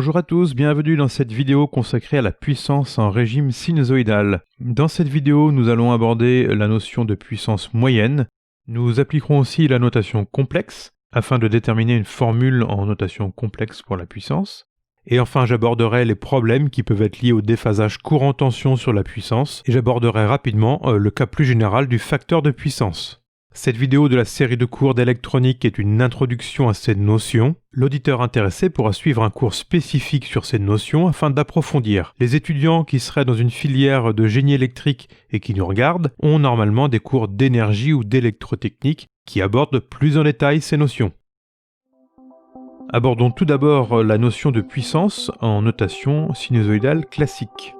Bonjour à tous, bienvenue dans cette vidéo consacrée à la puissance en régime sinusoïdal. Dans cette vidéo, nous allons aborder la notion de puissance moyenne. Nous appliquerons aussi la notation complexe, afin de déterminer une formule en notation complexe pour la puissance. Et enfin, j'aborderai les problèmes qui peuvent être liés au déphasage courant-tension sur la puissance, et j'aborderai rapidement le cas plus général du facteur de puissance. Cette vidéo de la série de cours d'électronique est une introduction à ces notions. L'auditeur intéressé pourra suivre un cours spécifique sur ces notions afin d'approfondir. Les étudiants qui seraient dans une filière de génie électrique et qui nous regardent ont normalement des cours d'énergie ou d'électrotechnique qui abordent plus en détail ces notions. Abordons tout d'abord la notion de puissance en notation sinusoïdale classique.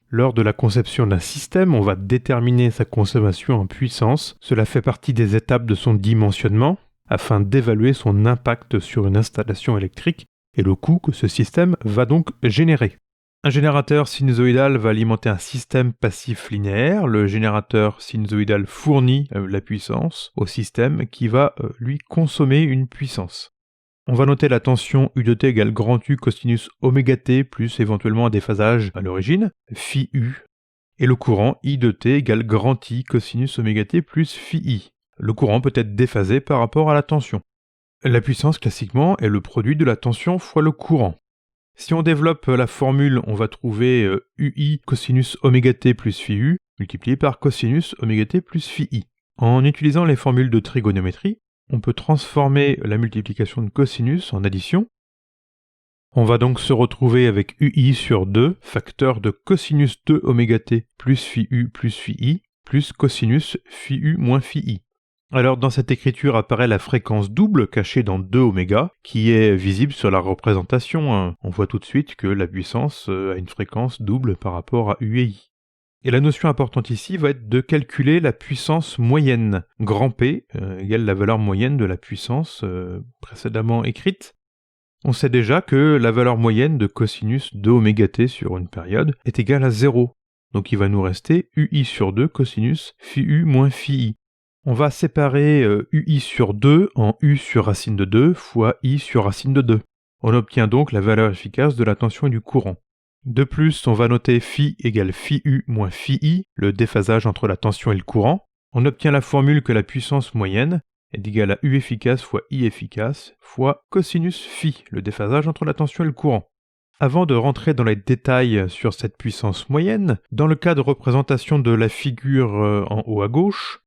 Lors de la conception d'un système, on va déterminer sa consommation en puissance. Cela fait partie des étapes de son dimensionnement, afin d'évaluer son impact sur une installation électrique et le coût que ce système va donc générer. Un générateur sinusoïdal va alimenter un système passif linéaire. Le générateur sinusoïdal fournit la puissance au système qui va lui consommer une puissance. On va noter la tension U de t égale grand U cosinus oméga t plus éventuellement un déphasage à l'origine, phi U, et le courant I de t égale grand I cosinus oméga t plus phi I. Le courant peut être déphasé par rapport à la tension. La puissance, classiquement, est le produit de la tension fois le courant. Si on développe la formule, on va trouver UI cosinus oméga t plus phi U multiplié par cosinus oméga t plus phi I. En utilisant les formules de trigonométrie, on peut transformer la multiplication de cosinus en addition. On va donc se retrouver avec UI sur 2, facteur de cosinus 2 oméga t plus phi U plus phi I, plus cosinus phi U moins phi I. Alors dans cette écriture apparaît la fréquence double cachée dans 2 oméga, qui est visible sur la représentation. On voit tout de suite que la puissance a une fréquence double par rapport à U et I. Et la notion importante ici va être de calculer la puissance moyenne. Grand P égale la valeur moyenne de la puissance précédemment écrite. On sait déjà que la valeur moyenne de cosinus de oméga t sur une période est égale à 0. Donc il va nous rester UI sur 2 cosinus phi U moins phi I. On va séparer UI sur 2 en U sur racine de 2 fois I sur racine de 2. On obtient donc la valeur efficace de la tension et du courant. De plus, on va noter phi égale phi U moins phi I, le déphasage entre la tension et le courant. On obtient la formule que la puissance moyenne est égale à U efficace fois I efficace fois cosinus phi, le déphasage entre la tension et le courant. Avant de rentrer dans les détails sur cette puissance moyenne, dans le cas de représentation de la figure en haut à gauche,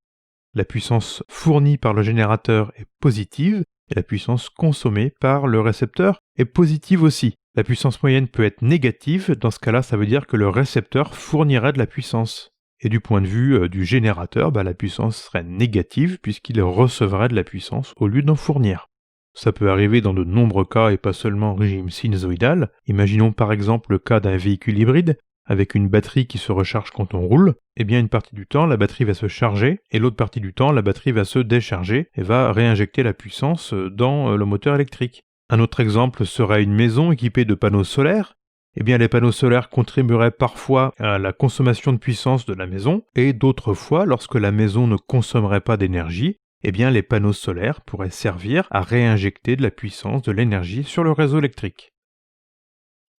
la puissance fournie par le générateur est positive et la puissance consommée par le récepteur est positive aussi. La puissance moyenne peut être négative, dans ce cas-là, ça veut dire que le récepteur fournirait de la puissance. Et du point de vue du générateur, la puissance serait négative puisqu'il recevrait de la puissance au lieu d'en fournir. Ça peut arriver dans de nombreux cas et pas seulement en régime sinusoïdal. Imaginons par exemple le cas d'un véhicule hybride avec une batterie qui se recharge quand on roule. Eh bien une partie du temps, la batterie va se charger et l'autre partie du temps, la batterie va se décharger et va réinjecter la puissance dans le moteur électrique. Un autre exemple serait une maison équipée de panneaux solaires. Eh bien, les panneaux solaires contribueraient parfois à la consommation de puissance de la maison, et d'autres fois, lorsque la maison ne consommerait pas d'énergie, eh bien, les panneaux solaires pourraient servir à réinjecter de la puissance, de l'énergie sur le réseau électrique.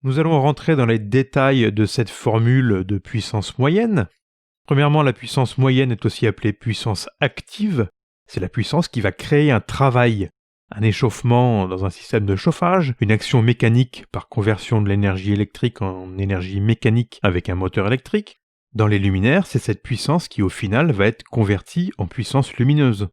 Nous allons rentrer dans les détails de cette formule de puissance moyenne. Premièrement, la puissance moyenne est aussi appelée puissance active. C'est la puissance qui va créer un travail. Un échauffement dans un système de chauffage, une action mécanique par conversion de l'énergie électrique en énergie mécanique avec un moteur électrique. Dans les luminaires, c'est cette puissance qui au final va être convertie en puissance lumineuse.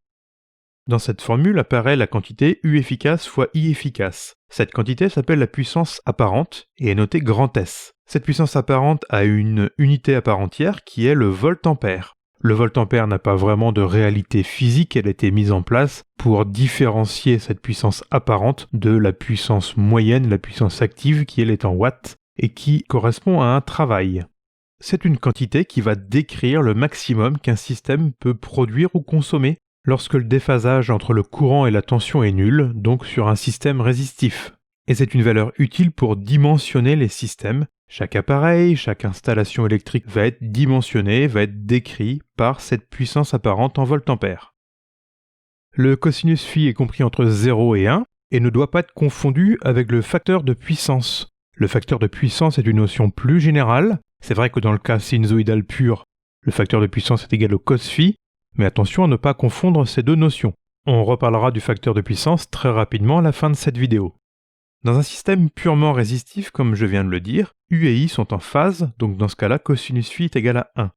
Dans cette formule apparaît la quantité U efficace fois I efficace. Cette quantité s'appelle la puissance apparente et est notée grand S. Cette puissance apparente a une unité à part entière qui est le volt-ampère. Le volt-ampère n'a pas vraiment de réalité physique, elle a été mise en place pour différencier cette puissance apparente de la puissance moyenne, la puissance active qui elle est en watts et qui correspond à un travail. C'est une quantité qui va décrire le maximum qu'un système peut produire ou consommer lorsque le déphasage entre le courant et la tension est nul, donc sur un système résistif. Et c'est une valeur utile pour dimensionner les systèmes. Chaque appareil, chaque installation électrique va être dimensionné, va être décrit par cette puissance apparente en volt-ampère. Le cosinus phi est compris entre 0 et 1. et ne doit pas être confondu avec le facteur de puissance. Le facteur de puissance est une notion plus générale. C'est vrai que dans le cas sinusoïdal pur, le facteur de puissance est égal au cos phi, mais attention à ne pas confondre ces deux notions. On reparlera du facteur de puissance très rapidement à la fin de cette vidéo. Dans un système purement résistif, comme je viens de le dire, U et I sont en phase, donc dans ce cas-là, cosinus phi est égal à 1.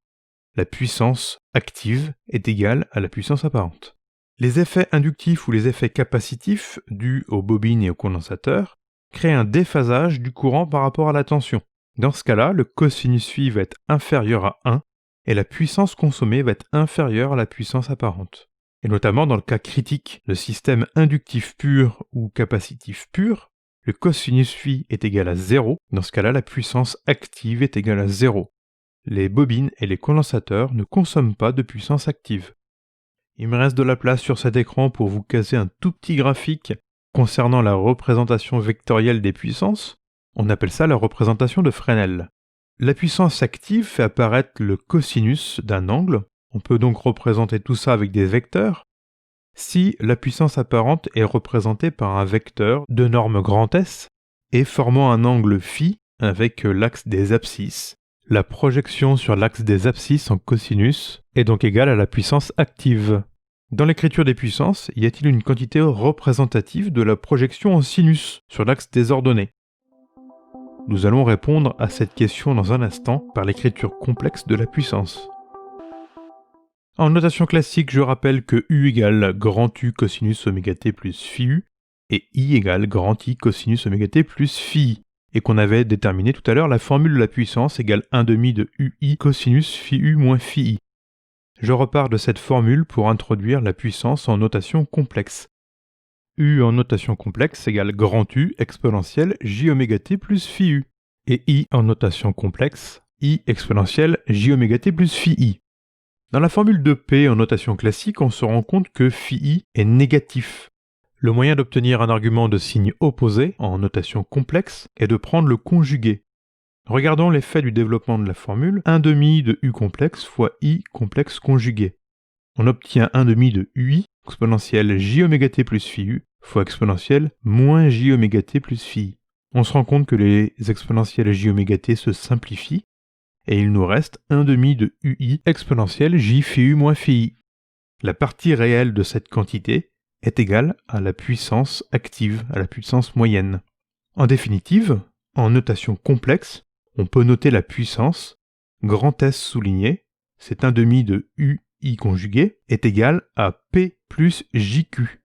La puissance active est égale à la puissance apparente. Les effets inductifs ou les effets capacitifs, dus aux bobines et aux condensateurs, créent un déphasage du courant par rapport à la tension. Dans ce cas-là, le cosinus phi va être inférieur à 1 et la puissance consommée va être inférieure à la puissance apparente. Et notamment dans le cas critique de système inductif pur ou capacitif pur, le cosinus phi est égal à 0. Dans ce cas-là, la puissance active est égale à 0. Les bobines et les condensateurs ne consomment pas de puissance active. Il me reste de la place sur cet écran pour vous caser un tout petit graphique concernant la représentation vectorielle des puissances. On appelle ça la représentation de Fresnel. La puissance active fait apparaître le cosinus d'un angle. On peut donc représenter tout ça avec des vecteurs. Si la puissance apparente est représentée par un vecteur de norme grand S et formant un angle phi avec l'axe des abscisses, la projection sur l'axe des abscisses en cosinus est donc égale à la puissance active. Dans l'écriture des puissances, y a-t-il une quantité représentative de la projection en sinus sur l'axe des ordonnées? Nous allons répondre à cette question dans un instant par l'écriture complexe de la puissance. En notation classique, je rappelle que U égale grand U cosinus oméga t plus phi U et I égale grand I cosinus oméga t plus phi I, et qu'on avait déterminé tout à l'heure la formule de la puissance égale 1/2 de UI cosinus phi U moins phi I. Je repars de cette formule pour introduire la puissance en notation complexe. U en notation complexe égale grand U exponentielle J oméga t plus phi U, et I en notation complexe I exponentielle J oméga t plus phi I. Dans la formule de P en notation classique, on se rend compte que phi I est négatif. Le moyen d'obtenir un argument de signe opposé en notation complexe est de prendre le conjugué. Regardons l'effet du développement de la formule 1/2 de U complexe fois I complexe conjugué. On obtient 1/2 de UI exponentielle J oméga t plus phi U fois exponentielle moins J oméga t plus phi I. On se rend compte que les exponentielles J oméga t se simplifient et il nous reste 1/2 de UI exponentielle J phi U moins phi I. La partie réelle de cette quantité est égale à la puissance active, à la puissance moyenne. En définitive, en notation complexe, on peut noter la puissance, grand S souligné, c'est 1/2 de UI conjugué, est égal à P plus JQ.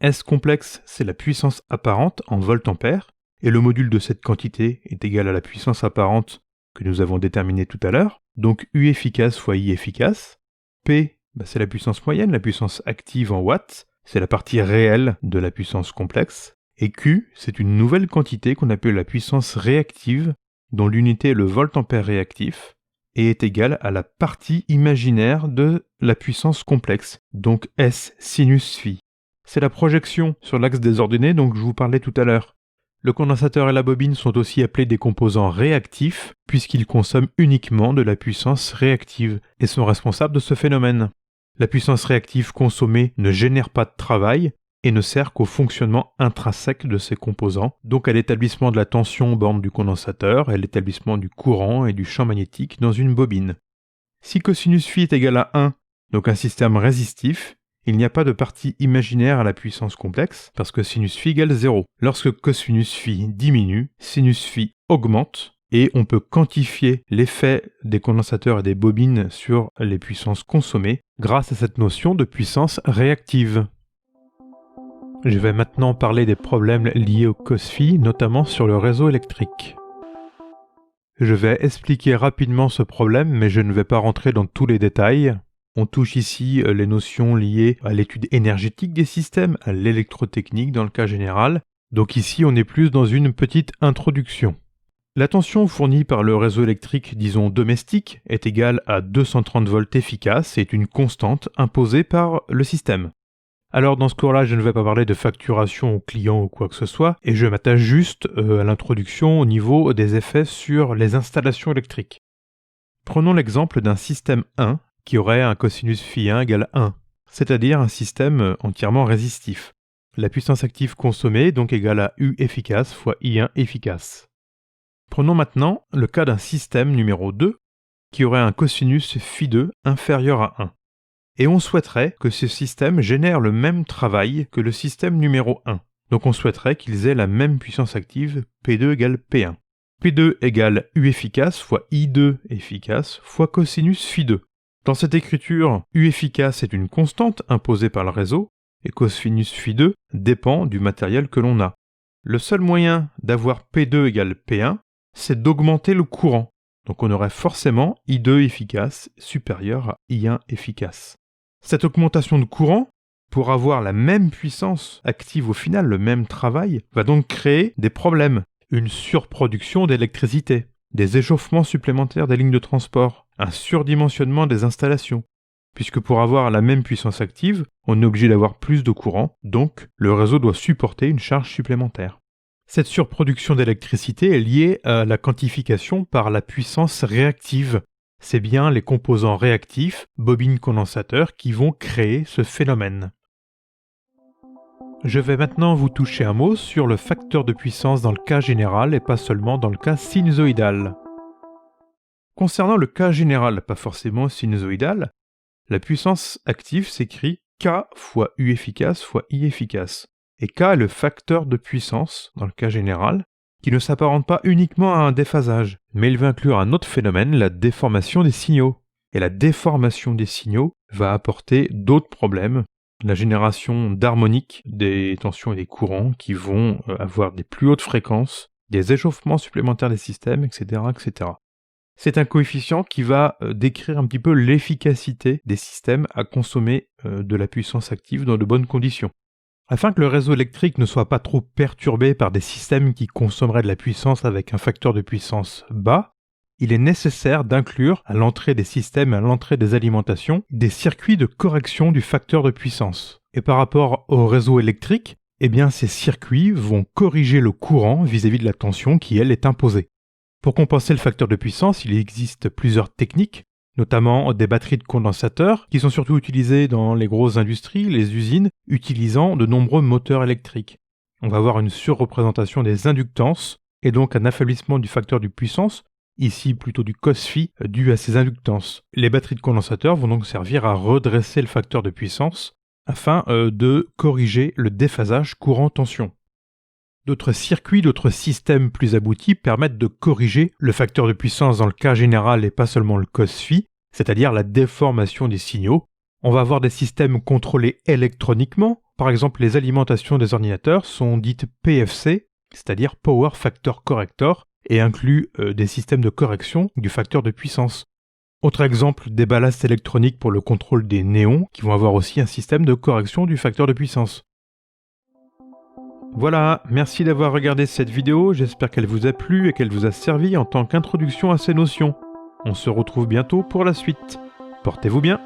S complexe, c'est la puissance apparente en volt-ampère, et le module de cette quantité est égal à la puissance apparente que nous avons déterminée tout à l'heure, donc U efficace fois I efficace. P, c'est la puissance moyenne, la puissance active en watts, c'est la partie réelle de la puissance complexe, et Q, c'est une nouvelle quantité qu'on appelle la puissance réactive, dont l'unité est le volt-ampère réactif, et est égale à la partie imaginaire de la puissance complexe, donc S sinus phi. C'est la projection sur l'axe des ordonnées dont je vous parlais tout à l'heure. Le condensateur et la bobine sont aussi appelés des composants réactifs, puisqu'ils consomment uniquement de la puissance réactive, et sont responsables de ce phénomène. La puissance réactive consommée ne génère pas de travail, et ne sert qu'au fonctionnement intrinsèque de ces composants, donc à l'établissement de la tension aux bornes du condensateur et à l'établissement du courant et du champ magnétique dans une bobine. Si cosinus phi est égal à 1, donc un système résistif, il n'y a pas de partie imaginaire à la puissance complexe, parce que sinus phi égale 0. Lorsque cosinus phi diminue, sinus phi augmente, et on peut quantifier l'effet des condensateurs et des bobines sur les puissances consommées grâce à cette notion de puissance réactive. Je vais maintenant parler des problèmes liés au cos phi, notamment sur le réseau électrique. Je vais expliquer rapidement ce problème, mais je ne vais pas rentrer dans tous les détails. On touche ici les notions liées à l'étude énergétique des systèmes, à l'électrotechnique dans le cas général. Donc ici, on est plus dans une petite introduction. La tension fournie par le réseau électrique, disons domestique, est égale à 230 volts efficaces et est une constante imposée par le système. Alors dans ce cours-là, je ne vais pas parler de facturation au client ou quoi que ce soit, et je m'attache juste à l'introduction au niveau des effets sur les installations électriques. Prenons l'exemple d'un système 1 qui aurait un cosinus phi 1 égale 1, c'est-à-dire un système entièrement résistif. La puissance active consommée est donc égale à U efficace fois I1 efficace. Prenons maintenant le cas d'un système numéro 2 qui aurait un cosinus phi2 inférieur à 1. Et on souhaiterait que ce système génère le même travail que le système numéro 1. Donc on souhaiterait qu'ils aient la même puissance active P2 égale P1. P2 égale U efficace fois I2 efficace fois cosinus phi2. Dans cette écriture, U efficace est une constante imposée par le réseau et cosinus phi2 dépend du matériel que l'on a. Le seul moyen d'avoir P2 égale P1, c'est d'augmenter le courant. Donc on aurait forcément I2 efficace supérieur à I1 efficace. Cette augmentation de courant, pour avoir la même puissance active au final, le même travail, va donc créer des problèmes. Une surproduction d'électricité, des échauffements supplémentaires des lignes de transport, un surdimensionnement des installations. Puisque pour avoir la même puissance active, on est obligé d'avoir plus de courant, donc le réseau doit supporter une charge supplémentaire. Cette surproduction d'électricité est liée à la quantification par la puissance réactive. C'est bien les composants réactifs, bobines condensateurs, qui vont créer ce phénomène. Je vais maintenant vous toucher un mot sur le facteur de puissance dans le cas général et pas seulement dans le cas sinusoïdal. Concernant le cas général, pas forcément sinusoïdal, la puissance active s'écrit K fois U efficace fois I efficace. Et K est le facteur de puissance, dans le cas général, qui ne s'apparente pas uniquement à un déphasage, mais il va inclure un autre phénomène, la déformation des signaux. Et la déformation des signaux va apporter d'autres problèmes, la génération d'harmoniques, des tensions et des courants qui vont avoir des plus hautes fréquences, des échauffements supplémentaires des systèmes, etc. etc. C'est un coefficient qui va décrire un petit peu l'efficacité des systèmes à consommer de la puissance active dans de bonnes conditions. Afin que le réseau électrique ne soit pas trop perturbé par des systèmes qui consommeraient de la puissance avec un facteur de puissance bas, il est nécessaire d'inclure à l'entrée des systèmes et à l'entrée des alimentations des circuits de correction du facteur de puissance. Et par rapport au réseau électrique, eh bien ces circuits vont corriger le courant vis-à-vis de la tension qui, elle, est imposée. Pour compenser le facteur de puissance, il existe plusieurs techniques, notamment des batteries de condensateurs, qui sont surtout utilisées dans les grosses industries, les usines, utilisant de nombreux moteurs électriques. On va avoir une surreprésentation des inductances, et donc un affaiblissement du facteur de puissance, ici plutôt du cos phi, dû à ces inductances. Les batteries de condensateurs vont donc servir à redresser le facteur de puissance, afin de corriger le déphasage courant-tension. D'autres circuits, d'autres systèmes plus aboutis permettent de corriger le facteur de puissance dans le cas général et pas seulement le cos phi, c'est-à-dire la déformation des signaux. On va avoir des systèmes contrôlés électroniquement. Par exemple, les alimentations des ordinateurs sont dites PFC, c'est-à-dire Power Factor Corrector, et incluent des systèmes de correction du facteur de puissance. Autre exemple, des ballasts électroniques pour le contrôle des néons, qui vont avoir aussi un système de correction du facteur de puissance. Voilà, merci d'avoir regardé cette vidéo, j'espère qu'elle vous a plu et qu'elle vous a servi en tant qu'introduction à ces notions. On se retrouve bientôt pour la suite. Portez-vous bien.